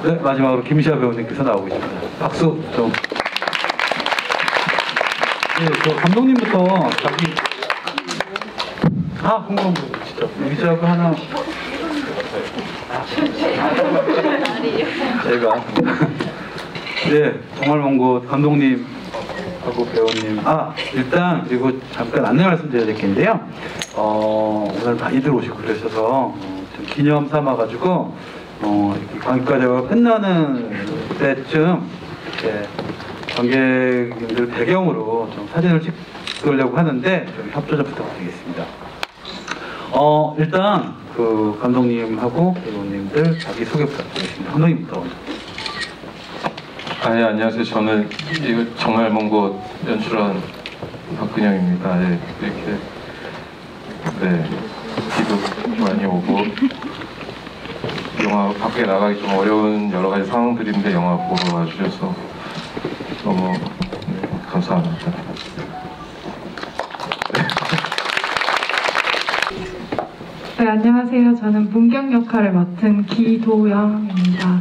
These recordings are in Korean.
네, 마지막으로 김시아 배우님께서 나오고 계십니다. 박수 좀. 네, 저 감독님부터 자기 홍보부 진짜 의자고 하나 제가 네, 정말 먼 곳 감독님하고 배우님 일단 그리고 잠깐 안내 말씀드려야 될 게 있는데요. 오늘 많이들 오시고 그러셔서 좀 기념 삼아가지고 관객과대가 끝나는 때쯤 이렇게 관객님들 배경으로 좀 사진을 찍으려고 하는데 좀 협조 좀 부탁드리겠습니다. 일단 그 감독님하고 배우님들 자기 소개 부탁드리겠습니다. 감독님부터. 네, 안녕하세요. 저는 이거 정말 먼 곳 연출한 박근영입니다. 예, 이렇게 비도 많이 오고 영화 밖에 나가기 좀 어려운 여러 가지 상황들인데 영화 보러 와주셔서 너무 감사합니다. 네, 안녕하세요. 저는 문경 역할을 맡은 기도영입니다.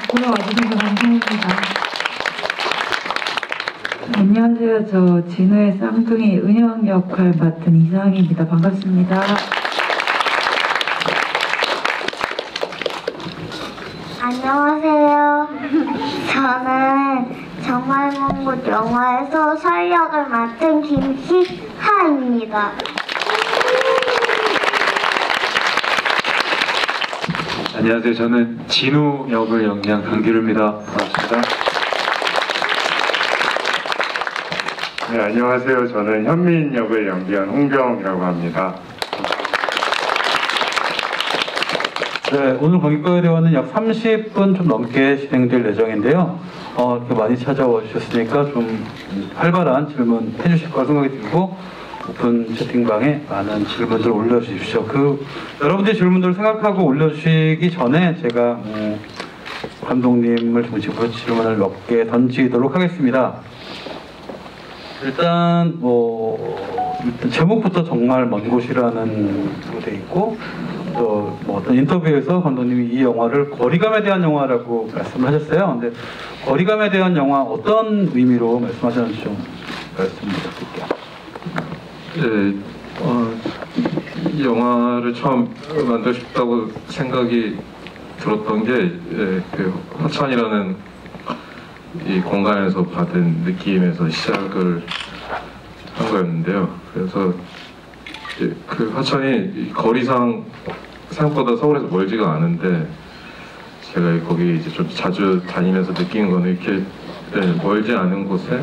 보러 와주셔서 감사합니다. 안녕하세요. 저 진우의 쌍둥이 은영 역할 맡은 이상희입니다. 반갑습니다. 안녕하세요. 저는 정말 먼 곳 영화에서 설역을 맡은 김시하입니다. 안녕하세요. 저는 진우 역을 연기한 강규루입니다. 반갑습니다. 네, 안녕하세요. 저는 현민 역을 연기한 홍병이라고 합니다. 네, 오늘 관객과의 대화는 약 30분 좀 넘게 진행될 예정인데요. 이렇게 많이 찾아와 주셨으니까 좀 활발한 질문 해주실 거라 생각이 들고 오픈 채팅방에 많은 질문들 올려주십시오. 여러분들의 질문들을 생각하고 올려주시기 전에 제가 감독님을 중심으로 질문을 몇 개 던지도록 하겠습니다. 일단 제목부터 정말 먼 곳이라는 로 돼 있고 또 어떤 인터뷰에서 감독님이 이 영화를 거리감에 대한 영화라고 말씀을 하셨어요. 근데 거리감에 대한 영화 어떤 의미로 말씀하셨는지 좀 말씀 부탁드릴게요. 네, 이 영화를 처음 만들고 싶다고 생각이 들었던 게 그 화천이라는 이 공간에서 받은 느낌에서 시작을 한 거였는데요. 그래서 그 화천이 거리상 생각보다 서울에서 멀지가 않은데 제가 거기 이제 좀 자주 다니면서 느낀 거는 이렇게 멀지 않은 곳에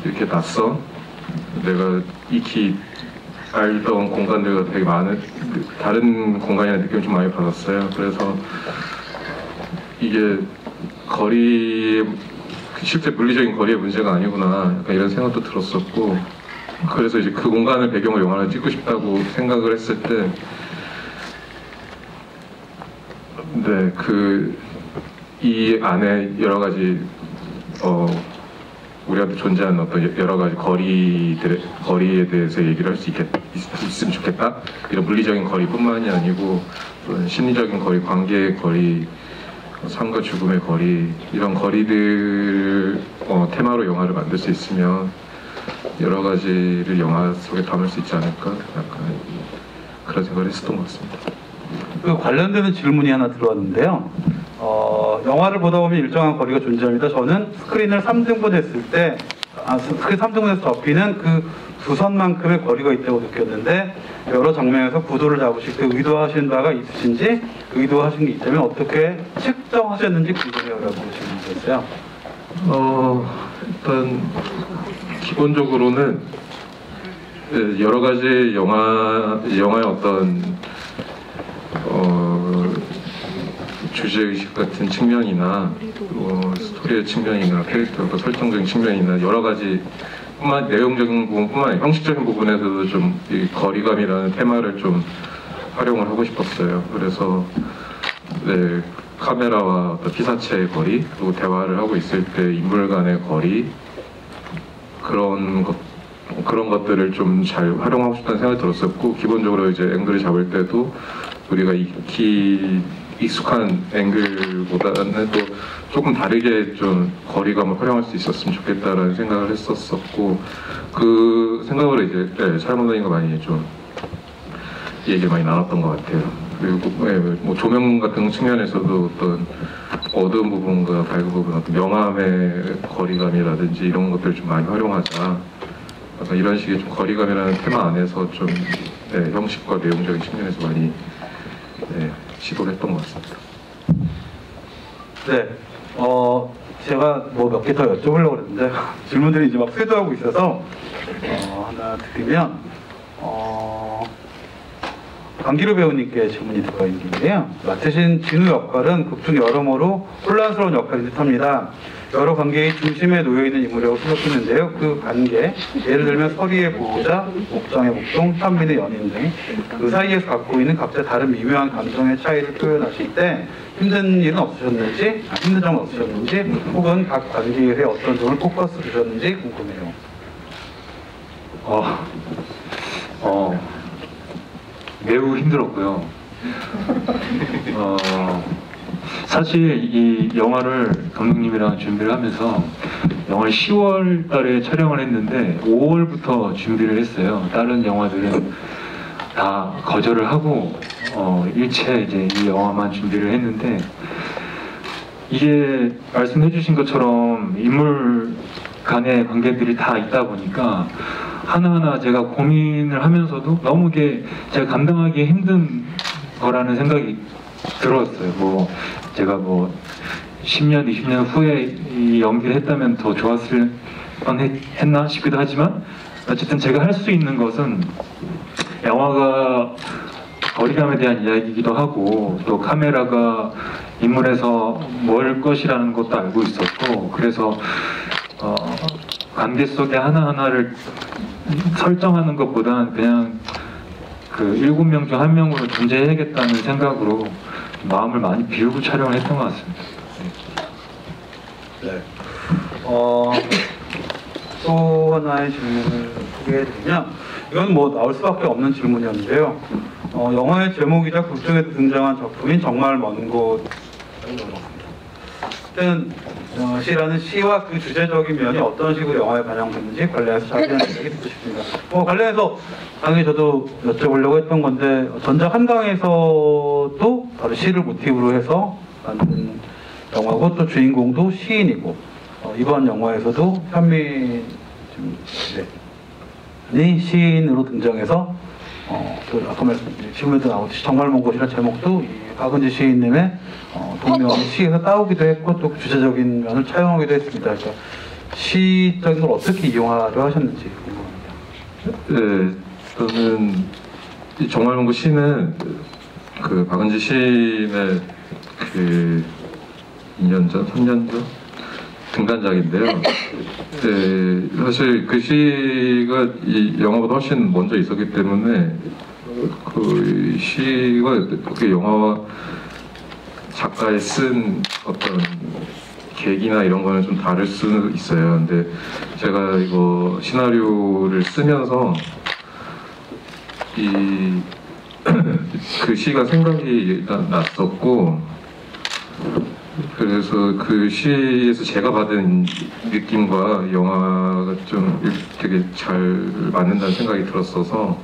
이렇게 낯선 내가 익히 알던 공간들과 되게 많은 다른 공간이라는 느낌을 좀 많이 받았어요. 그래서 이게 실제 물리적인 거리의 문제가 아니구나 약간 이런 생각도 들었었고, 그래서 이제 그 공간을 배경으로 영화를 찍고 싶다고 생각을 했을 때 이 안에 여러 가지 우리한테 존재하는 어떤 여러 가지 거리에 대해서 얘기를 할 수 있으면 좋겠다. 이런 물리적인 거리뿐만이 아니고 심리적인 거리, 관계의 거리, 삶과 죽음의 거리, 이런 거리들 테마로 영화를 만들 수 있으면 여러 가지를 영화 속에 담을 수 있지 않을까, 약간 그런 생각을 했었던 것 같습니다. 그 관련되는 질문이 하나 들어왔는데요. 영화를 보다 보면 일정한 거리가 존재합니다. 저는 스크린을 3등분 했을 때 스크린 3등분에서 덮이는 그 두 선만큼의 거리가 있다고 느꼈는데, 여러 장면에서 구도를 잡으실 때 의도하신 바가 있으신지, 의도하신 게 있다면 어떻게 측정하셨는지 궁금해요라고 질문드렸어요. 일단 기본적으로는 여러 가지 영화의 어떤 주제의식 같은 측면이나 스토리의 측면이나 캐릭터의 설정적인 측면이나 여러 가지 내용적인 부분뿐만 아니라 형식적인 부분에서도 좀 이 거리감이라는 테마를 좀 활용을 하고 싶었어요. 그래서 카메라와 어떤 피사체의 거리, 그리고 대화를 하고 있을 때 인물 간의 거리, 그런 것들을 좀 잘 활용하고 싶다는 생각이 들었었고, 기본적으로 이제 앵글을 잡을 때도 우리가 익히 익숙한 앵글보다는 또 조금 다르게 좀 거리감을 활용할 수 있었으면 좋겠다라는 생각을 했었었고, 그 생각으로 이제 촬영단님과 많이 좀 얘기를 많이 나눴던 것 같아요. 그리고 뭐 조명 같은 측면에서도 어떤 어두운 부분과 밝은 부분, 어떤 명암의 거리감이라든지 이런 것들을 좀 많이 활용하자. 약간 이런 식의 좀 거리감이라는 테마 안에서 좀 형식과 내용적인 측면에서 많이 시도를 했던 것 같습니다. 네, 제가 뭐 몇 개 더 여쭤보려고 했는데 질문들이 이제 막 쇄도하고 있어서 하나 드리면 강기루 배우님께 질문이 들어가 있는 게인데요. 맡으신 진우 역할은 극중 여러모로 혼란스러운 역할인 듯합니다. 여러 관계의 중심에 놓여있는 인물이라고 생각했는데요. 그 관계, 예를 들면 서리의 보호자, 옥정의 목동, 현민의 연인 등 그 사이에서 갖고 있는 각자 다른 미묘한 감정의 차이를 표현하실 때 힘든 일은 없으셨는지, 힘든 점은 없으셨는지, 혹은 각 관계에 어떤 점을 포커스 두셨는지 궁금해요. 매우 힘들었고요. 사실 이 영화를 감독님이랑 준비를 하면서 영화를 10월 달에 촬영을 했는데 5월부터 준비를 했어요. 다른 영화들은 다 거절을 하고 일체 이제 이 영화만 준비를 했는데, 이게 말씀해 주신 것처럼 인물 간의 관계들이 다 있다 보니까 하나하나 제가 고민을 하면서도 너무 이게 제가 감당하기 힘든 거라는 생각이 들었어요. 뭐 제가 뭐 10년, 20년 후에 이 연기를 했다면 더 좋았을 뻔했나 싶기도 하지만, 어쨌든 제가 할 수 있는 것은 영화가 거리감에 대한 이야기이기도 하고 또 카메라가 인물에서 뭘 것이라는 것도 알고 있었고, 그래서 관계 속에 하나하나를 설정하는 것보다는 그냥 그 7명 중 1명으로 존재해야겠다는 생각으로 마음을 많이 비우고 촬영을 했던 것 같습니다. 네. 또 하나의 질문을 소개해드리면, 이건 뭐 나올 수밖에 없는 질문이었는데요. 영화의 제목이자 극중에도 등장한 작품인 정말 먼 곳. 그때는 시라는 시와 그 주제적인 면이 어떤 식으로 영화에 반영됐는지 관련해서 자세한 얘기 듣고 싶습니다. 관련해서 당연히 저도 여쭤보려고 했던 건데, 전작 한강에서도 바로 시를 모티브로 해서 만든 영화고, 또 주인공도 시인이고, 이번 영화에서도 현민이 시인으로 등장해서 또 아까 말씀드린 질문에도 나오듯이 정말 먼 곳이라는 제목도 이 박은지 시인님의 동명의 시에서 따오기도 했고, 또 주제적인 면을 차용하기도 했습니다. 그러니까 시적인 걸 어떻게 이용하려 하셨는지 궁금합니다. 네, 저는 이 정말 먼 곳 시는 그 박은지 시인의 그 2년 전, 3년 전 등단작인데요. 네, 사실 그 시가 이 영화보다 훨씬 먼저 있었기 때문에 그 시가 그 영화와 작가의 쓴 어떤 계기나 이런 거는 좀 다를 수 있어요. 근데 제가 이거 시나리오를 쓰면서 그 시가 생각이 일단 났었고, 그래서 그 시에서 제가 받은 느낌과 영화가 좀 되게 잘 맞는다는 생각이 들었어서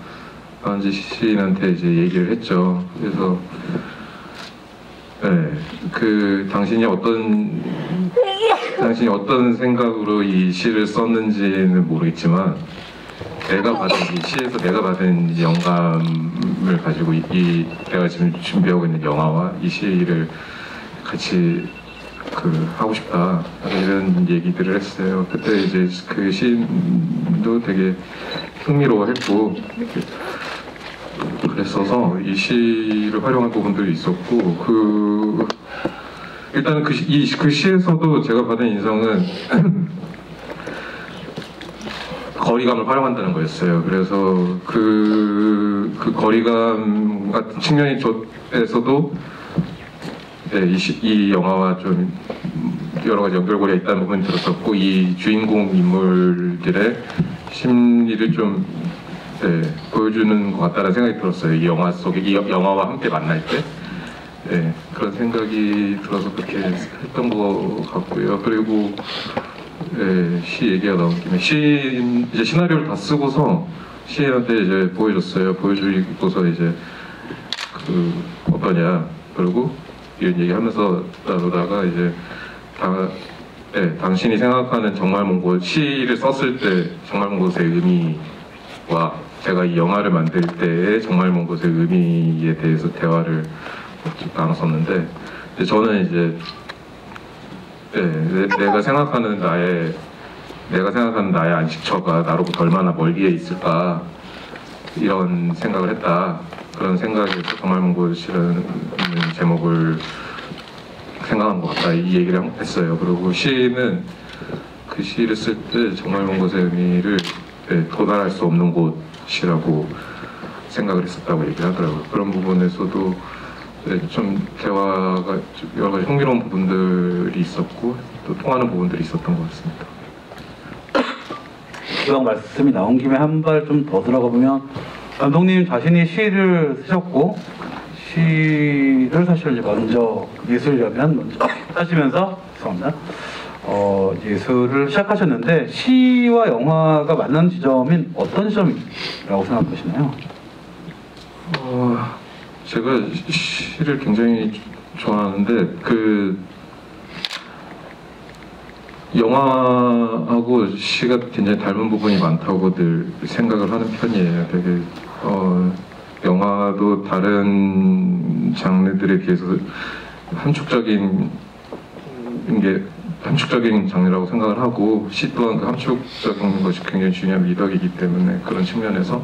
박은지 시인한테 이제 얘기를 했죠. 그래서 그 당신이 어떤 생각으로 이 시를 썼는지는 모르겠지만, 내가 받은 이 시에서 내가 받은 영감을 가지고 내가 지금 준비하고 있는 영화와 이 시를 같이 하고 싶다, 이런 얘기들을 했어요. 그때 이제 그 시인도 되게 흥미로워했고, 그랬어서 이 시를 활용한 부분들이 있었고, 일단은 그 시에서도 제가 받은 인상은 거리감을 활용한다는 거였어요. 그래서 그 거리감 같은 측면에서도 이 영화와 좀 여러 가지 연결고리가 있다는 부분이 들었었고, 이 주인공 인물들의 심리를 좀 보여주는 것 같다는 생각이 들었어요. 이 영화 속에, 이 영화와 함께 만날 때. 예, 그런 생각이 들어서 그렇게 했던 것 같고요. 그리고 예, 시 얘기가 나온 김에 이제 시나리오를 다 쓰고서 시인한테 이제 보여줬어요. 보여주고서 이제 어떠냐, 그리고 이런 얘기하면서 나누다가 이제 당신이 생각하는 정말몬고 시를 썼을 때 정말몬고의 의미와 제가 이 영화를 만들 때의 정말몬고의 의미에 대해서 대화를 나눴었는데, 저는 이제 내가 생각하는 나의 안식처가 나로부터 얼마나 멀리에 있을까, 이런 생각을 했다. 그런 생각에서 정말몬고시라는 제목을 생각한 것 같다, 이 얘기를 했어요. 그리고 시는 그 시를 쓸 때 정말몬고의 의미를 도달할 수 없는 곳이라고 생각을 했었다고 얘기를 하더라고요. 그런 부분에서도 좀 대화가 여러 가지 흥미로운 부분들이 있었고 또 통하는 부분들이 있었던 것 같습니다. 이왕 말씀이 나온 김에 한 발 좀 더 들어가 보면, 감독님 자신이 시를 쓰셨고 시를 사실 이제 먼저 예술이라면 먼저 하시면서 죄송합니다. 예술을 시작하셨는데 시와 영화가 만난 지점인 어떤 지점이라고 생각하시나요? 제가 시를 굉장히 좋아하는데 영화하고 시가 굉장히 닮은 부분이 많다고들 생각을 하는 편이에요. 되게 영화도 다른 장르들에 비해서 함축적인 장르라고 생각을 하고, 시 또한 그 함축적인 것이 굉장히 중요한 미덕이기 때문에 그런 측면에서,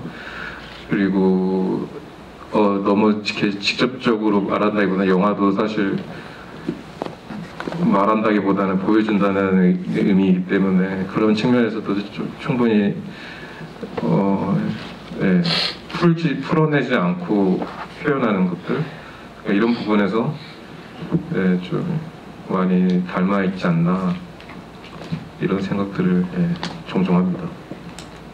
그리고 너무 직접적으로 말한다기보다는 영화도 사실 말한다기보다는 보여준다는 의미이기 때문에 그런 측면에서도 충분히 풀어내지 않고 표현하는 것들, 이런 부분에서 좀 많이 닮아 있지 않나, 이런 생각들을 종종 합니다.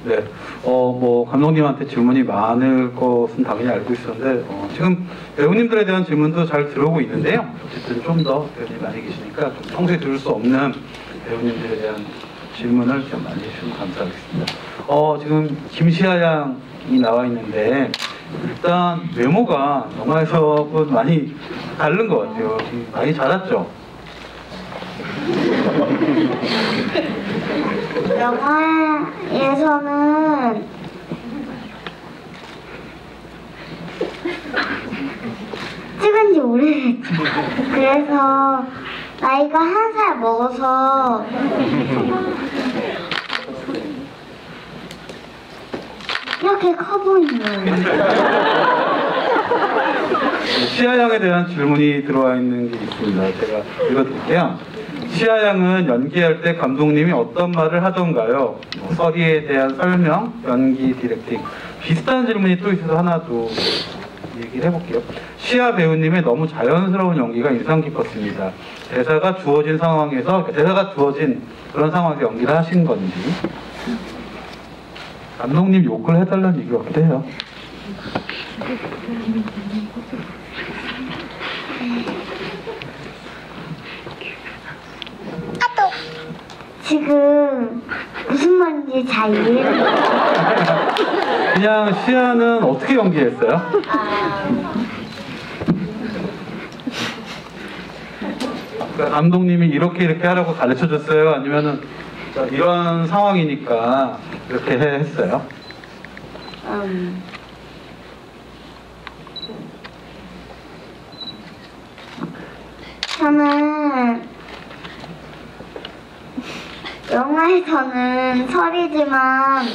네, 뭐 감독님한테 질문이 많을 것은 당연히 알고 있었는데 지금 배우님들에 대한 질문도 잘 들어오고 있는데요. 어쨌든 좀 더 배우님이 많이 계시니까 좀 평소에 들을 수 없는 배우님들에 대한 질문을 좀 많이 해주시면 감사하겠습니다. 지금 김시아 양이 나와 있는데 일단 외모가 영화에서는 많이 다른 것 같아요. 많이 자랐죠? 영화에서는 찍은 지 오래됐죠. 그래서 나이가 1살 먹어서 이렇게 커 보이는. 시아 양에 대한 질문이 들어와 있는 게 있습니다. 제가 읽어드릴게요. 시아 양은 연기할 때 감독님이 어떤 말을 하던가요? 서리에 대한 설명, 연기, 디렉팅. 비슷한 질문이 또 있어서 하나 더 얘기를 해볼게요. 시아 배우님의 너무 자연스러운 연기가 인상 깊었습니다. 대사가 주어진 그런 상황에서 연기를 하신 건지. 감독님 욕을 해달라는 얘기가 없기도 해요. 지금 무슨 말인지 잘 이해를 못해요. 그냥 시아는 어떻게 연기했어요? 그러니까 감독님이 이렇게 하라고 가르쳐 줬어요? 아니면은 이런 상황이니까 이렇게 했어요? 저는 영화에서는 설이지만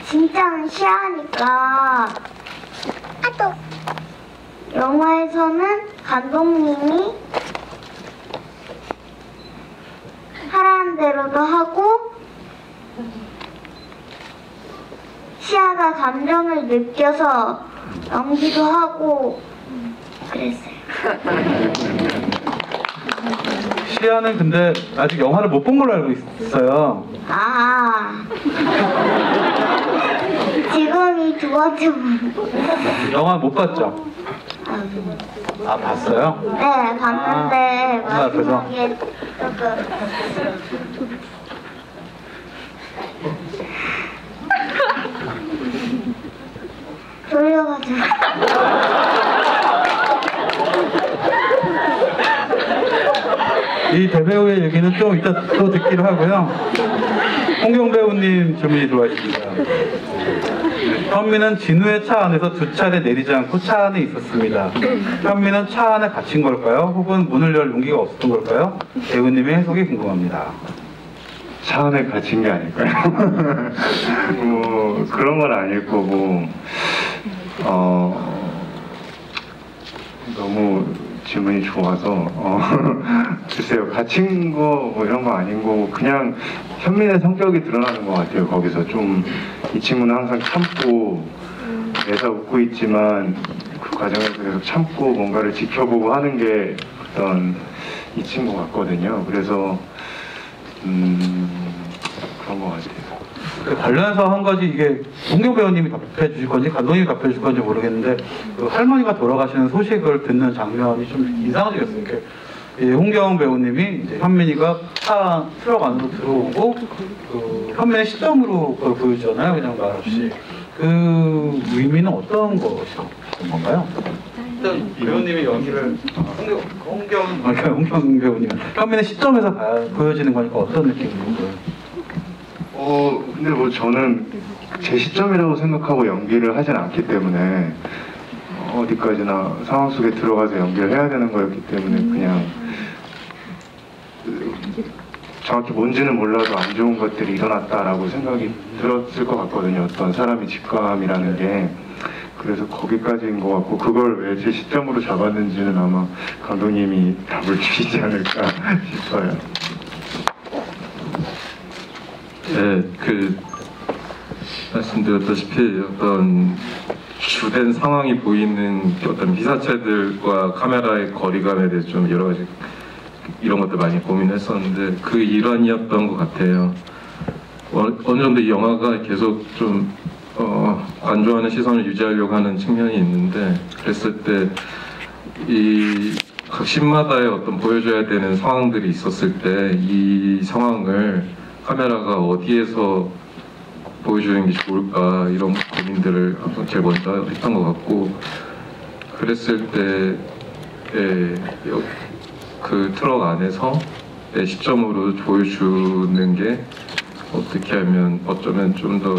진짜는 시아니까 영화에서는 감독님이 하라는 대로도 하고 시아가 감정을 느껴서 연기도 하고 그랬어요. 시아는 근데 아직 영화를 못 본 걸로 알고 있어요. 지금이 두 번째 분. 영화 못 봤죠? 아, 봤어요? 네, 봤는데 아, 그래서? 마지막에 조금 졸려가지고 이 대배우의 얘기는 좀 이따 또 듣기로 하고요. 홍경 배우님 질문이 들어와 있습니다. 현미는 진우의 차 안에서 두 차례 내리지 않고 차 안에 있었습니다. 현미는 차 안에 갇힌 걸까요? 혹은 문을 열 용기가 없었던 걸까요? 배우님의 해석이 궁금합니다. 차 안에 갇힌 게 아닐까요? 뭐 그런 건 아닐 거고 너무 질문이 좋아서 글쎄요, 갇힌 거 뭐 이런 거 아닌 거고 그냥 현민의 성격이 드러나는 것 같아요. 거기서 좀 이 친구는 항상 참고 애써 웃고 있지만 그 과정에서 계속 참고 뭔가를 지켜보고 하는 게 어떤 이 친구 같거든요. 그래서 그런 것 같아요. 그 관련해서 한 가지 이게 홍경 배우님이 답해 주실 건지 감독님이 답해 주실 건지 모르겠는데 그 할머니가 돌아가시는 소식을 듣는 장면이 좀 인상적이었어요. 이렇게 홍경 배우님이 이제 현민이가 차 트럭 안으로 들어오고 그 현민의 시점으로 그걸 보여주잖아요. 그냥 말 없이. 그 의미는 어떤 것이었던 건가요? 일단 배우님이 연기를 홍경 배우님 현민의 시점에서 보여지는 거니까 어떤 느낌인가요? 근데 뭐 저는 제 시점이라고 생각하고 연기를 하진 않기 때문에 어디까지나 상황 속에 들어가서 연기를 해야 되는 거였기 때문에 그냥 정확히 뭔지는 몰라도 안 좋은 것들이 일어났다라고 생각이 들었을 것 같거든요. 어떤 사람의 직감이라는 게. 그래서 거기까지인 것 같고 그걸 왜 제 시점으로 잡았는지는 아마 감독님이 답을 주시지 않을까 싶어요. 네, 말씀드렸다시피 어떤 주된 상황이 보이는 어떤 피사체들과 카메라의 거리감에 대해서 좀 여러 가지 이런 것들 많이 고민했었는데 그 일환이었던 것 같아요. 어느 정도 이 영화가 계속 좀 관조하는 시선을 유지하려고 하는 측면이 있는데 그랬을 때 이 각 씬마다의 어떤 보여줘야 되는 상황들이 있었을 때 이 상황을 카메라가 어디에서 보여주는 게 좋을까 이런 고민들을 항상 제일 먼저 했던 것 같고 그랬을 때 그 트럭 안에서 내 시점으로 보여주는 게 어떻게 하면 어쩌면 좀 더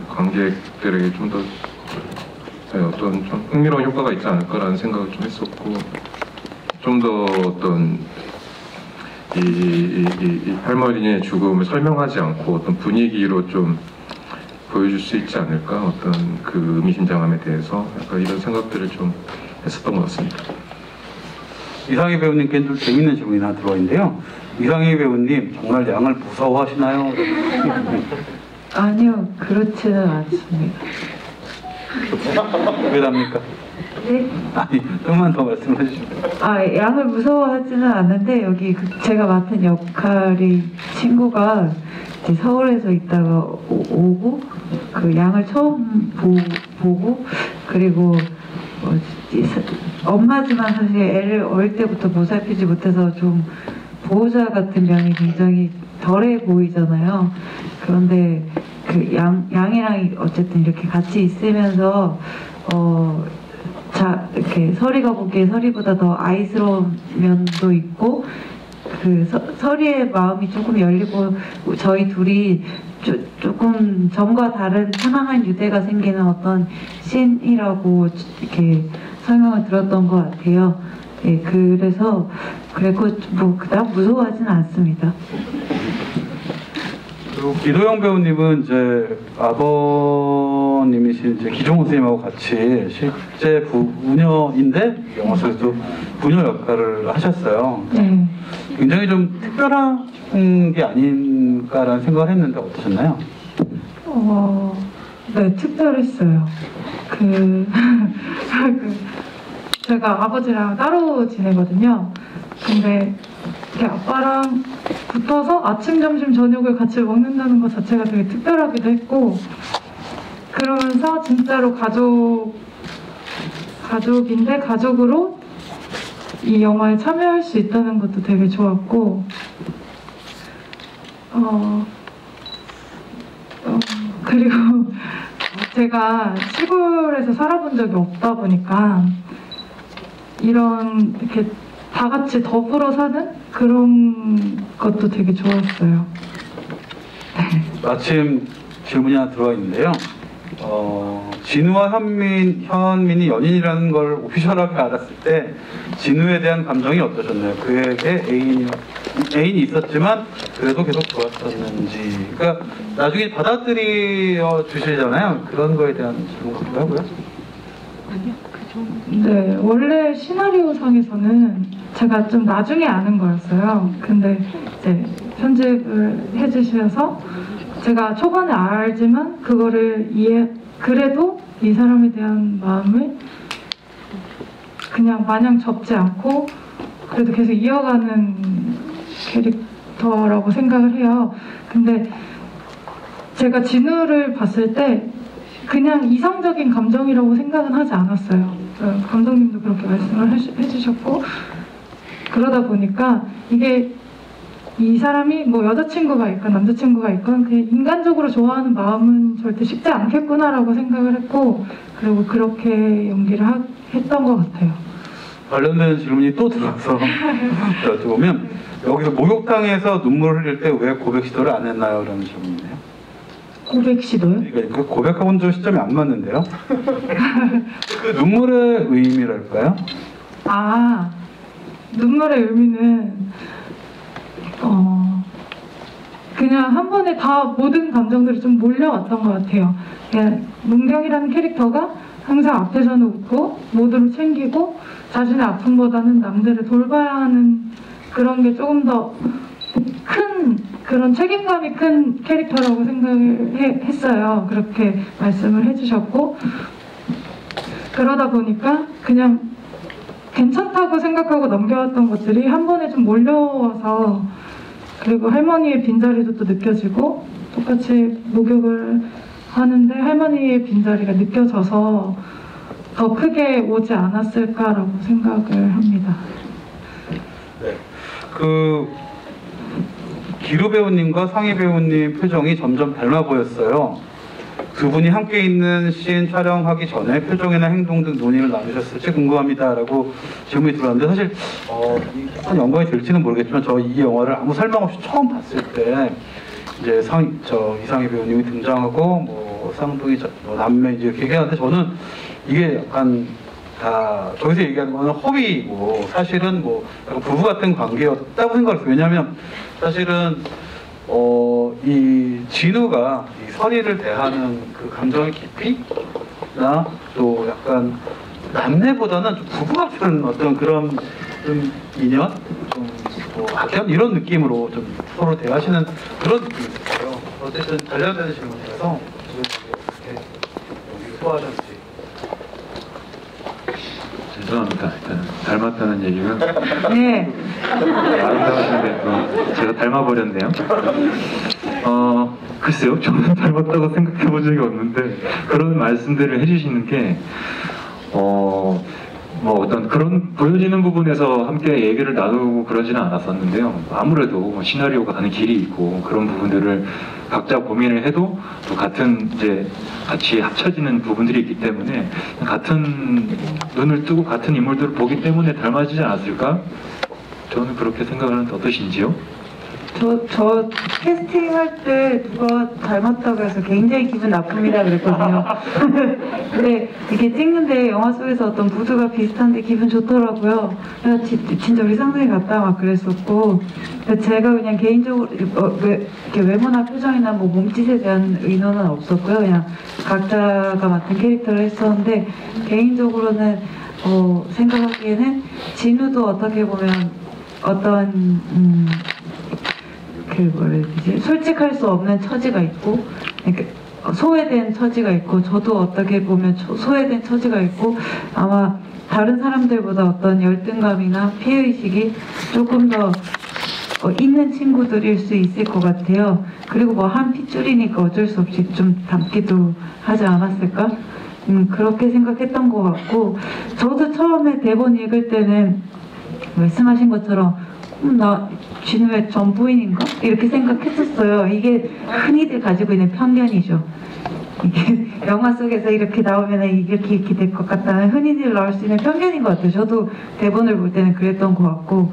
관객들에게 좀 더 어떤 좀 흥미로운 효과가 있지 않을까라는 생각을 좀 했었고 좀 더 어떤 이 할머니의 죽음을 설명하지 않고 어떤 분위기로 좀 보여줄 수 있지 않을까 어떤 그 의미심장함에 대해서 약간 이런 생각들을 좀 했었던 것 같습니다. 이상희 배우님께 좀 재밌는 질문이 하나 들어있는데요. 이상희 배우님 정말 양을 무서워하시나요? 아니요, 그렇지는 않습니다. 왜 답니까? 네? 아니, 좀만 더 말씀해 주시면. 양을 무서워하지는 않는데 여기 제가 맡은 역할이 친구가 이제 서울에서 있다가 오고 그 양을 처음 보고 그리고 엄마지만 사실 애를 어릴 때부터 보살피지 못해서 좀 보호자 같은 면이 굉장히 덜해 보이잖아요. 그런데 그 양이랑 어쨌든 이렇게 같이 있으면서 이렇게 서리가 보기에 서리보다 더 아이스러운 면도 있고 그 서리의 마음이 조금 열리고 저희 둘이 조금 전과 다른 편안한 유대가 생기는 어떤 씬이라고 이렇게 설명을 들었던 것 같아요. 예, 그래서 그리고 뭐 그닥 무서워하지는 않습니다. 그리고 기도영 배우님은 이제 아버님이신 이제 기종호 선생님하고 같이 실제 부녀인데 영화 속에서도 부녀 역할을 하셨어요. 네. 굉장히 좀 특별한 게 아닌가라는 생각을 했는데 어떠셨나요? 네, 특별했어요. 제가 아버지랑 따로 지내거든요. 근데 이렇게 아빠랑 붙어서 아침, 점심, 저녁을 같이 먹는다는 것 자체가 되게 특별하기도 했고, 그러면서 진짜로 가족하고 가족인데 가족으로 이 영화에 참여할 수 있다는 것도 되게 좋았고 그리고 제가 시골에서 살아본 적이 없다 보니까 이런 이렇게 다 같이 더불어 사는 그런 것도 되게 좋았어요. 마침 질문이 하나 들어와 있는데요. 진우와 현민이 연인이라는 걸 오피셜하게 알았을 때 진우에 대한 감정이 어떠셨나요? 그에게 애인이 있었지만 그래도 계속 좋았었는지. 그러니까 나중에 받아들여 주시잖아요. 그런 거에 대한 질문 같기도 하고요. 네, 원래 시나리오 상에서는 제가 좀 나중에 아는 거였어요. 근데 이제 편집을 해주셔서 제가 초반에 알지만 그거를 그래도 이 사람에 대한 마음을 그냥 마냥 접지 않고 그래도 계속 이어가는 캐릭터라고 생각을 해요. 근데 제가 진우를 봤을 때 그냥 이상적인 감정이라고 생각은 하지 않았어요. 감독님도 그렇게 말씀을 해주셨고 그러다 보니까 이게 이 사람이 뭐 여자친구가 있건 남자친구가 있건 그냥 인간적으로 좋아하는 마음은 절대 쉽지 않겠구나라고 생각을 했고 그리고 그렇게 연기를 했던 것 같아요. 관련된 질문이 또 들어와서 여쭤보면 여기서 목욕탕에서 눈물을 흘릴 때 왜 고백 시도를 안 했나요? 라는 질문이네요. 고백 시도요? 그러니까 고백하고는 좀 시점이 안 맞는데요. 그 눈물의 의미랄까요? 아, 눈물의 의미는 그냥 한 번에 다 모든 감정들이 좀 몰려왔던 것 같아요. 그냥 문경이라는 캐릭터가 항상 앞에서는 웃고 모두를 챙기고 자신의 아픔보다는 남들을 돌봐야 하는 그런 게 조금 더 큰 그런 책임감이 큰 캐릭터라고 생각을 했어요. 그렇게 말씀을 해주셨고 그러다 보니까 그냥 괜찮다고 생각하고 넘겨왔던 것들이 한 번에 좀 몰려와서 그리고 할머니의 빈자리도 또 느껴지고 똑같이 목욕을 하는데 할머니의 빈자리가 느껴져서 더 크게 오지 않았을까라고 생각을 합니다. 네. 기루 배우님과 상희 배우님 표정이 점점 닮아 보였어요. 두 분이 함께 있는 씬 촬영하기 전에 표정이나 행동 등 논의를 나누셨을지 궁금합니다라고 질문이 들어왔는데 사실 한 영광이 될지는 모르겠지만 저 이 영화를 아무 설명 없이 처음 봤을 때 이제 이상희 배우님이 등장하고 뭐 쌍둥이 남매 이제 이렇게 얘기하는데 저는 이게 약간 다 저기서 얘기하는 거는 허위이고 사실은 뭐 약간 부부 같은 관계였다고 생각했어요. 왜냐하면 사실은 이 진우가 이 선희를 대하는 그 감정의 깊이나 또 약간 남매보다는 좀 부부 같은 어떤 그런 좀 인연, 좀뭐 악연 이런 느낌으로 좀 서로 대하시는 그런 느낌이 있어요. 어쨌든 관련되는 질문이라서 어떻게 소화하셨는지. 죄송합니다. 일단 닮았다는 얘기가 네. 아름다우신데 제가 닮아버렸네요. 글쎄요, 저는 닮았다고 생각해 본 적이 없는데 그런 말씀들을 해주시는 게 뭐 어떤 그런 보여지는 부분에서 함께 얘기를 나누고 그러지는 않았었는데요. 아무래도 시나리오가 가는 길이 있고 그런 부분들을 각자 고민을 해도 또 같은 이제 같이 합쳐지는 부분들이 있기 때문에 같은 눈을 뜨고 같은 인물들을 보기 때문에 닮아지지 않았을까? 저는 그렇게 생각하는데 어떠신지요? 저 캐스팅할 때 누가 닮았다고 해서 굉장히 기분 나쁩니다 그랬거든요. 근데 이렇게 찍는데 영화 속에서 어떤 무드가 비슷한데 기분 좋더라고요. 그래서 진짜 우리 상상이 같다 막 그랬었고 제가 그냥 개인적으로 이렇게 외모나 표정이나 뭐 몸짓에 대한 의논은 없었고요. 그냥 각자가 맡은 캐릭터를 했었는데 개인적으로는 생각하기에는 진우도 어떻게 보면 어떤 솔직할 수 없는 처지가 있고 소외된 처지가 있고 저도 어떻게 보면 소외된 처지가 있고 아마 다른 사람들보다 어떤 열등감이나 피해의식이 조금 더 있는 친구들일 수 있을 것 같아요. 그리고 뭐 한 핏줄이니까 어쩔 수 없이 좀 닮기도 하지 않았을까? 그렇게 생각했던 것 같고 저도 처음에 대본 읽을 때는 말씀하신 것처럼 나 진우의 전 부인인가? 이렇게 생각했었어요. 이게 흔히들 가지고 있는 편견이죠. 이게 영화 속에서 이렇게 나오면 이렇게 될 것 같다는 흔히들 나올 수 있는 편견인 것 같아요. 저도 대본을 볼 때는 그랬던 것 같고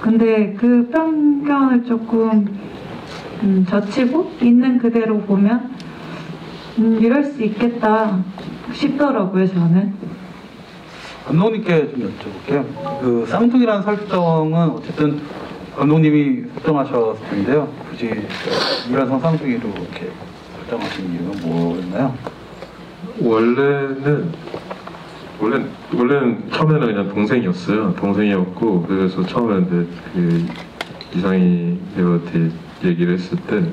근데 그 편견을 조금 젖히고 있는 그대로 보면 이럴 수 있겠다 싶더라고요. 저는. 감독님께 좀 여쭤볼게요. 그 쌍둥이라는 설정은 어쨌든 감독님이 설정하셨을 텐데요. 굳이 이란성 쌍둥이로 이렇게 설정하신 이유는 뭐였나요? 원래는 처음에는 그냥 동생이었어요. 동생이었고 그래서 처음에 그 이상희 배우한테 얘기를 했을 때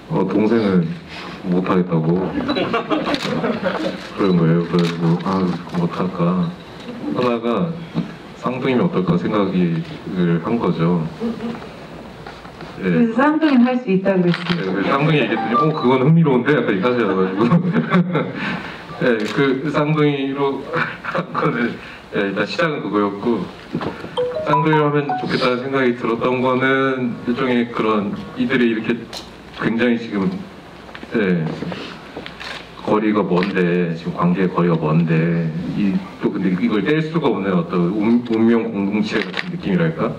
동생은 못하겠다고 그런 거예요. 그래서 못할까 하다가 쌍둥이면 어떨까 생각을 한 거죠. 네. 그래서 쌍둥이는 할 수 있다 그랬어요. 네, 그래서 쌍둥이 얘기했더니 그건 흥미로운데 약간 이까지 하셔가지고 네, 그 쌍둥이로 한 거는 네, 일단 시작은 그거였고 쌍둥이로 하면 좋겠다는 생각이 들었던 거는 일종의 그런 이들이 이렇게 굉장히 지금 네, 거리가 먼데 지금 관계의 거리가 먼데 또 근데 이걸 뗄 수가 없는 어떤 운명 공동체 같은 느낌이랄까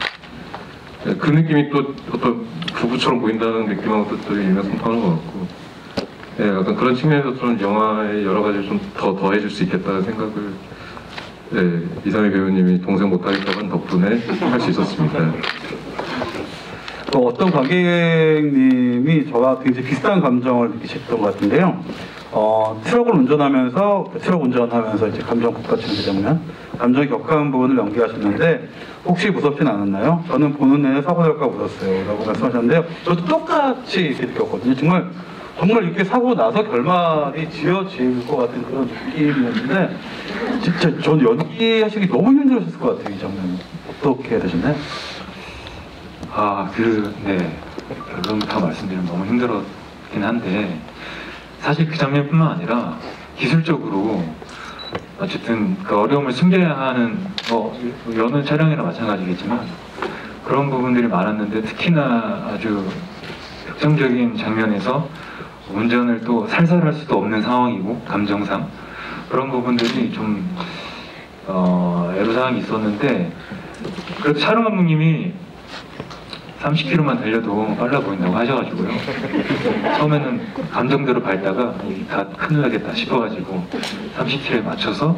네, 그 느낌이 또 어떤 부부처럼 보인다는 느낌하고 또 일맥상통하는 것 같고 네, 약간 그런 측면에서 좀 영화에 여러 가지 좀 더해줄 수 있겠다는 생각을 네, 이상희 배우님이 동생 못하겠다고 한 덕분에 할 수 있었습니다. 또 어떤 관객님이 저와 굉장히 비슷한 감정을 느끼셨던 것 같은데요. 트럭을 운전하면서 트럭 운전하면서 이제 감정 북받치는 그 장면, 감정이 격한 부분을 연기하셨는데 혹시 무섭진 않았나요? 저는 보는 내내 사고 날까 무섭어요라고 말씀하셨는데요. 저도 똑같이 이렇게 느꼈거든요. 정말 이렇게 사고 나서 결말이 지어질 것 같은 그런 느낌이었는데 진짜 저는 연기하시기 너무 힘들으셨을 것 같아요. 이 장면 어떻게 되셨나요? 네. 결론부터 말씀드리면 너무 힘들었긴 한데 사실 그 장면뿐만 아니라 기술적으로 어쨌든 그 어려움을 숨겨야 하는 여느 촬영이나 마찬가지겠지만 그런 부분들이 많았는데 특히나 아주 결정적인 장면에서 운전을 또 살살할 수도 없는 상황이고 감정상 그런 부분들이 좀 애로사항이 있었는데 그래도 촬영 감독님이 30km만 달려도 빨라 보인다고 하셔가지고요. 처음에는 감정대로 밟다가 다 큰일 나겠다 싶어가지고 30km에 맞춰서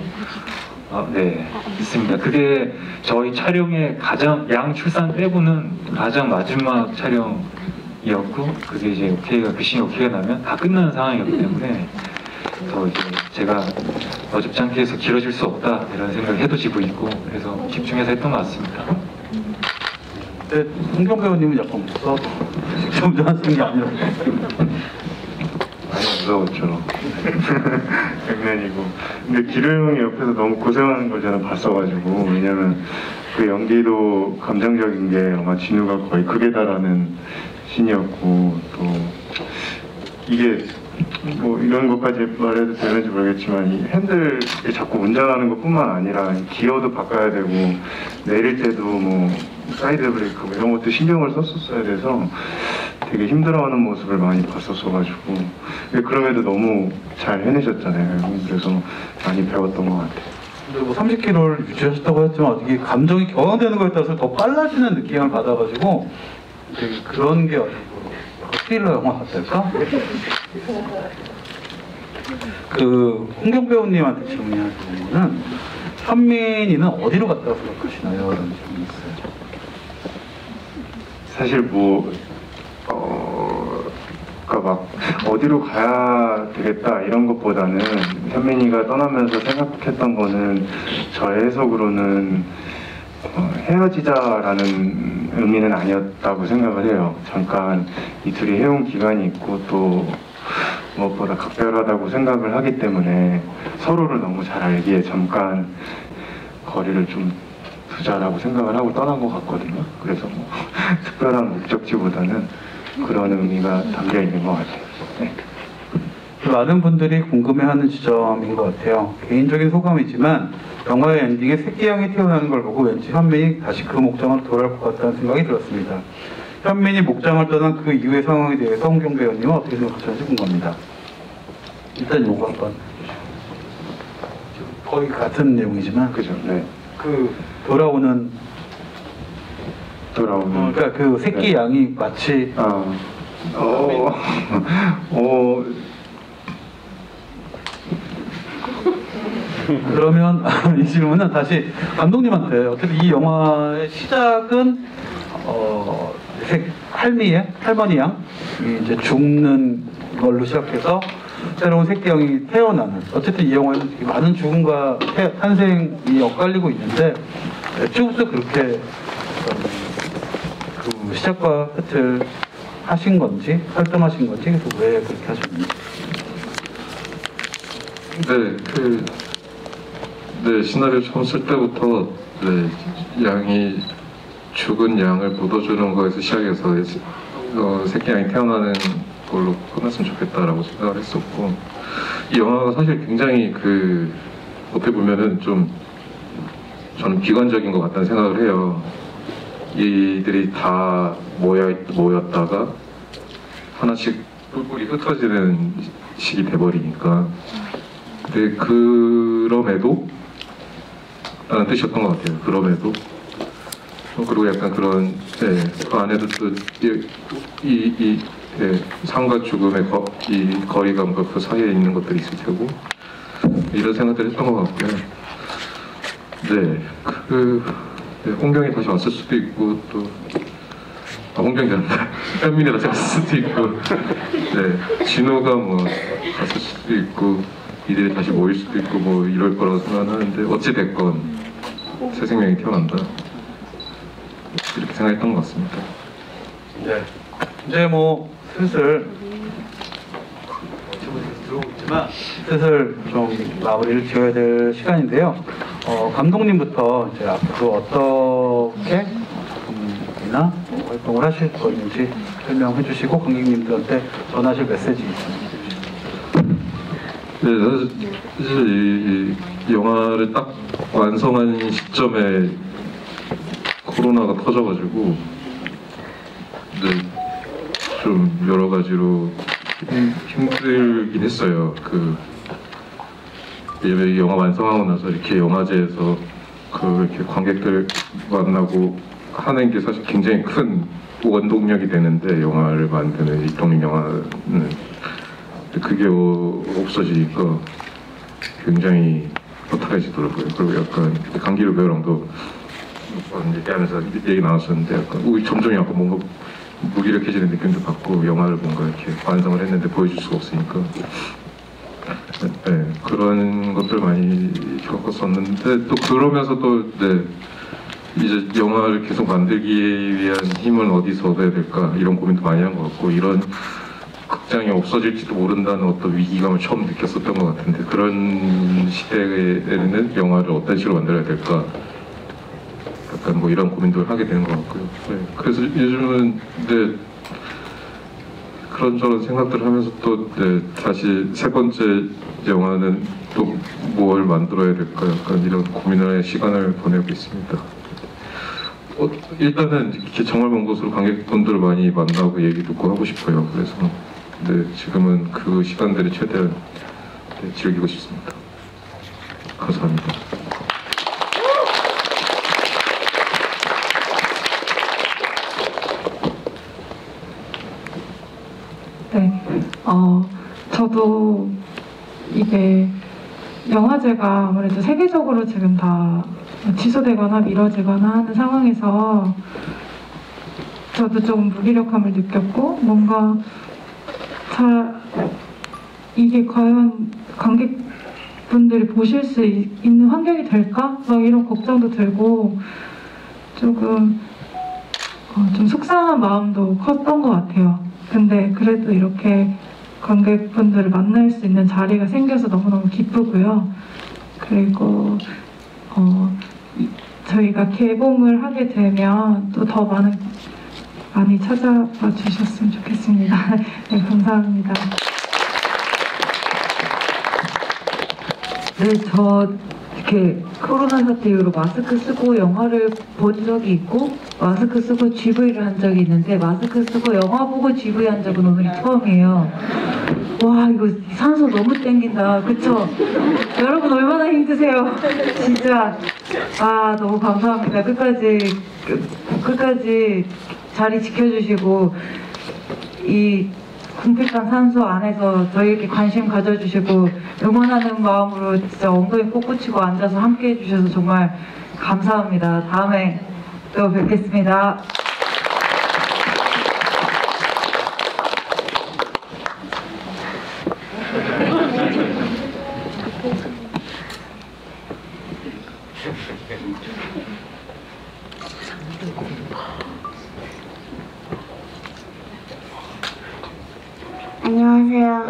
네, 있습니다. 그게 저희 촬영의 가장 양출산 빼고는 가장 마지막 촬영이었고 그게 이제 그 씬이 오케이가 나면 다 끝나는 상황이었기 때문에 더 이제 제가 어줍지 않게 해서 길어질 수 없다 이런 생각을 해도지고 있고 그래서 집중해서 했던 것 같습니다. 근데 홍경 배우님은 약간 무서워 직접 운전하시는 게 아니라 많이 무서웠죠. 장난이고. 근데 기루 형이 옆에서 너무 고생하는 걸 저는 봤어가지고 왜냐면 그 연기도 감정적인 게 아마 진우가 거의 극에 달하는 신이었고 또 이게 뭐 이런 것까지 말해도 되는지 모르겠지만 이 핸들 자꾸 운전하는 것뿐만 아니라 기어도 바꿔야 되고 내릴 때도 뭐 사이드 브레이크 뭐 이런 것도 신경을 썼었어야 돼서 되게 힘들어하는 모습을 많이 봤었어가지고 그럼에도 너무 잘 해내셨잖아요. 그래서 많이 배웠던 것 같아요. 근데 뭐 30km를 유지하셨다고 했지만 이게 감정이 격앙되는 거에 따라서 더 빨라지는 느낌을 받아가지고 되게 그런 게 스릴러 영화 같달까? 그 홍경 배우님한테 질문을 드리면은 현민이는 어디로 갔다고 생각하시나요? 이런 질문이 있어요. 사실 뭐 그러니까 막 어디로 가야 되겠다 이런 것보다는 현민이가 떠나면서 생각했던 거는 저의 해석으로는 헤어지자라는 의미는 아니었다고 생각을 해요. 잠깐 이 둘이 해온 기간이 있고 또 무엇보다 각별하다고 생각을 하기 때문에 서로를 너무 잘 알기에 잠깐 거리를 좀 두자라고 생각을 하고 떠난 것 같거든요. 그래서 뭐 특별한 목적지보다는 그런 의미가 담겨 있는 것 같아요. 네. 많은 분들이 궁금해하는 지점인 것 같아요. 개인적인 소감이지만 영화의 엔딩에 새끼양이 태어나는 걸 보고 왠지 현민이 다시 그 목장으로 돌아올 것 같다는 생각이 들었습니다. 현민이 목장을 떠난 그 이후의 상황에 대해서 홍경 배우님은 어떻게 생각하시는지 궁금합니다. 일단 요거 한번 거의 같은 내용이지만 그죠? 네. 그 돌아오는 그러니까 그 새끼 네. 양이 마치 그러면 이 질문은 다시 감독님한테 어쨌든 이 영화의 시작은 할머니 양이 이제 죽는 걸로 시작해서 새로운 새끼 양이 태어나는 어쨌든 이 영화에는 되게 많은 죽음과 탄생이 엇갈리고 있는데 애초부터 그렇게 그 시작과 끝을 하신 건지 설정하신 건지 그래서 왜 그렇게 하셨는지. 네, 시나리오 처음 쓸 때부터 양이 죽은 양을 묻어주는 거에서 시작해서 새끼 양이 태어나는 걸로 끝났으면 좋겠다라고 생각을 했었고, 이 영화가 사실 굉장히 어떻게 보면은 좀 저는 비관적인 것 같다는 생각을 해요. 이들이 다 모였다가 하나씩 뿔뿔이 흩어지는 식이 돼버리니까. 근데 그럼에도 라는 뜻이었던 것 같아요. 그럼에도. 그리고 약간 그런, 그 안에도 또, 삶과 죽음의 이 거리감과 그 사이에 있는 것들이 있을 테고, 이런 생각들을 했던 것 같고요. 홍경이 다시 왔을 수도 있고, 또, 홍경이 아니라, 현민이 다시 왔을 수도 있고, 진호가 갔을 수도 있고, 이들이 다시 모일 수도 있고, 이럴 거라고 생각하는데, 어찌됐건, 새 생명이 태어난다. 이렇게 생각했던 것 같습니다. 네. 이제 슬슬 들어오고 있지만 슬슬 좀 마무리를 지어야 될 시간인데요. 감독님부터 이제 앞으로 어떻게 작품이나 활동을 하실 건지 설명해 주시고 관객님들한테 전하실 메시지 있으면 네, 사실 이 영화를 딱 완성한 시점에 코로나가 터져가지고 좀 여러 가지로 힘들긴 했어요. 이 영화 완성하고 나서 이렇게 영화제에서 이렇게 관객들 만나고 하는 게 사실 굉장히 큰 원동력이 되는데, 영화를 만드는 독립 영화는 그게 없어지니까 굉장히 허탈해지더라고요. 그리고 약간 강기루 배우랑도 얘기하면서 얘기 나눴었는데, 약간 점점 약간 뭔가 무기력해지는 느낌도 받고, 영화를 뭔가 이렇게 완성을 했는데 보여줄 수가 없으니까 그런 것들 많이 겪었었는데, 또 그러면서 또 이제 영화를 계속 만들기 위한 힘은 어디서 얻어야 될까, 이런 고민도 많이 한 것 같고, 이런 극장이 없어질지도 모른다는 어떤 위기감을 처음 느꼈었던 것 같은데, 그런 시대에는 영화를 어떤 식으로 만들어야 될까, 약간 이런 고민도 하게 되는 것 같고요. 그래서 요즘은 그런저런 생각들을 하면서 또 다시 세 번째 영화는 또 뭘 만들어야 될까, 약간 이런 고민의 시간을 보내고 있습니다. 일단은 이렇게 정말 먼 곳으로 관객분들을 많이 만나고 얘기 듣고 하고 싶어요. 그래서 지금은 그 시간들을 최대한 즐기고 싶습니다. 감사합니다. 네, 저도 이게 영화제가 아무래도 세계적으로 지금 다 취소되거나 미뤄지거나 하는 상황에서 저도 좀 무기력함을 느꼈고, 뭔가 이게 과연 관객분들이 보실 수 있는 환경이 될까? 이런 걱정도 들고 조금 좀 속상한 마음도 컸던 것 같아요. 근데 그래도 이렇게 관객분들을 만날 수 있는 자리가 생겨서 너무너무 기쁘고요. 그리고 저희가 개봉을 하게 되면 또 더 많이 찾아봐 주셨으면 좋겠습니다. 네, 감사합니다. 네, 저 이렇게 코로나 사태 이후로 마스크 쓰고 영화를 본 적이 있고 마스크 쓰고 GV를 한 적이 있는데 마스크 쓰고 영화 보고 GV 한 적은 오늘이 처음이에요. 와, 이거 산소 너무 땡긴다. 그쵸? 여러분 얼마나 힘드세요? 진짜. 아, 너무 감사합니다. 끝까지 자리 지켜주시고 이 궁핍한 산소 안에서 저희에게 관심 가져주시고 응원하는 마음으로 진짜 엉덩이 꼿꼿이고 앉아서 함께 해주셔서 정말 감사합니다. 다음에 또 뵙겠습니다. 안녕하세요.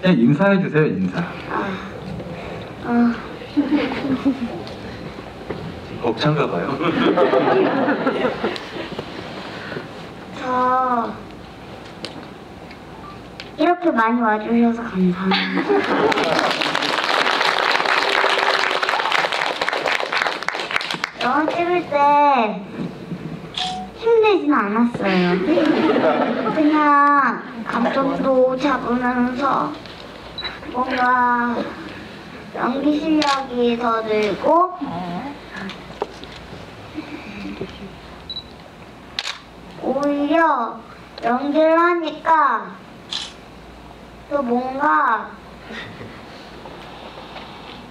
그냥 인사해 주세요, 인사. 벅찬가 봐요. 저 이렇게 많이 와주셔서 감사합니다. 영화 찍을 때 힘들진 않았어요. 그냥 감정도 잡으면서 뭔가 연기 실력이 더 늘고 오히려 연기를 하니까 또 뭔가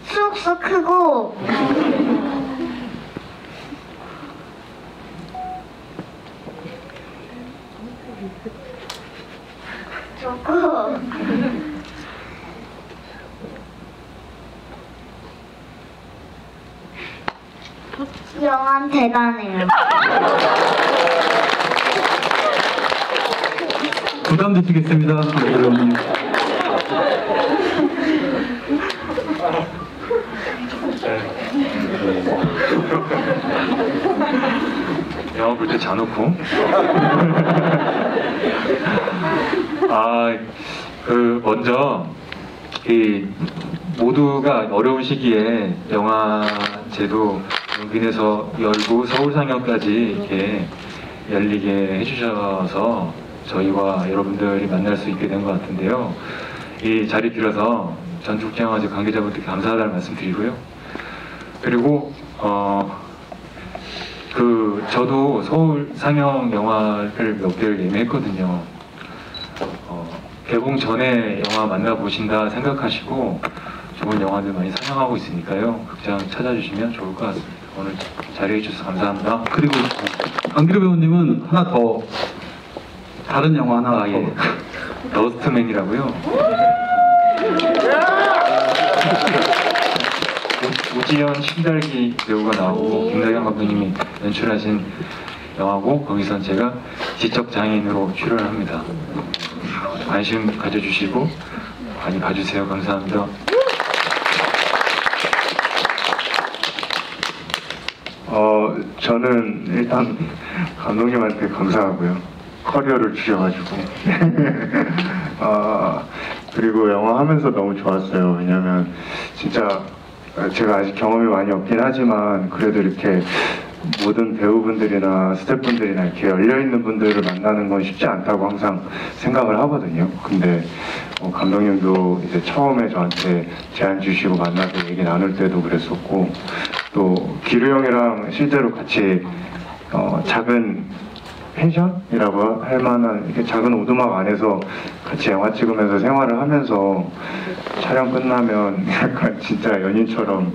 수옥도 크고 좋고 이 영화는 대단해요. 부담 드시겠습니다, 여러분. 영화 볼 때 자놓고 먼저 이 모두가 어려운 시기에 영화제도 용인에서 열고 서울 상영까지 이렇게 열리게 해주셔서 저희와 여러분들이 만날 수 있게 된 것 같은데요. 이 자리 빌어서 전국영화제 관계자분들께 감사하다는 말씀 드리고요. 그리고 저도 서울 상영 영화를 몇 개를 예매했거든요. 개봉 전에 영화 만나보신다 생각하시고 좋은 영화들 많이 상영하고 있으니까요. 극장 찾아주시면 좋을 것 같습니다. 오늘 자리해 주셔서 감사합니다. 그리고 강기루 배우님은 하나 더 다른 영화 하나 더. 예. 러스트맨이라고요. 오지연, 신달기 배우가 나오고 김다경 감독님이 연출하신 영화고 거기선 제가 지적 장애인으로 출연합니다. 관심 가져주시고 많이 봐주세요. 감사합니다. 저는 일단 감독님한테 감사하고요. 커리어를 주셔가지고. 그리고 영화 하면서 너무 좋았어요. 왜냐면 진짜 제가 아직 경험이 많이 없긴 하지만 그래도 이렇게 모든 배우분들이나 스태프분들이나 이렇게 열려있는 분들을 만나는 건 쉽지 않다고 항상 생각을 하거든요. 근데 감독님도 이제 처음에 저한테 제안 주시고 만나서 얘기 나눌 때도 그랬었고, 또 기루 형이랑 실제로 같이 작은 펜션이라고 할 만한 이렇게 작은 오두막 안에서 같이 영화 찍으면서 생활을 하면서 촬영 끝나면 약간 진짜 연인처럼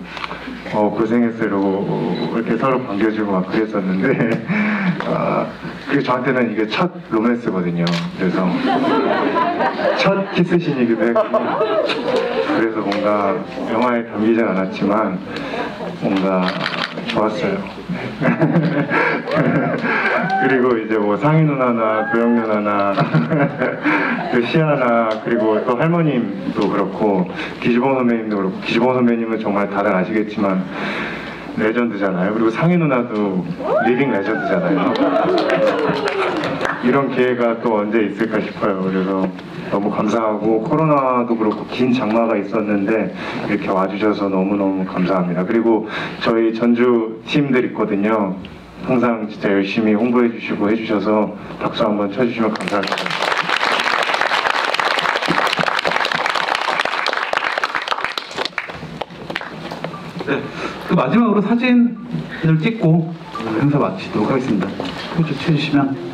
고생했어요 이러고 이렇게 서로 반겨주고 막 그랬었는데 그게 저한테는 이게 첫 로맨스거든요. 그래서 첫 키스신이기도 했고, 그래서 뭔가 영화에 담기진 않았지만 뭔가 좋았어요. 그리고 이제 뭐 상희 누나나 도영 누나나 그 시아나, 그리고 또 할머님도 그렇고 기주봉 선배님도 그렇고, 기주봉 선배님은 정말 다들 아시겠지만 레전드잖아요. 그리고 상희 누나도 리빙 레전드잖아요. 이런 기회가 또 언제 있을까 싶어요. 그래서 너무 감사하고, 코로나도 그렇고 긴 장마가 있었는데 이렇게 와주셔서 너무너무 감사합니다. 그리고 저희 전주 팀들 있거든요. 항상 진짜 열심히 홍보해 주시고 해주셔서 박수 한번 쳐주시면 감사합니다. 네, 그 마지막으로 사진을 찍고 오늘 행사 마치도록 하겠습니다. 포즈 취해주시면.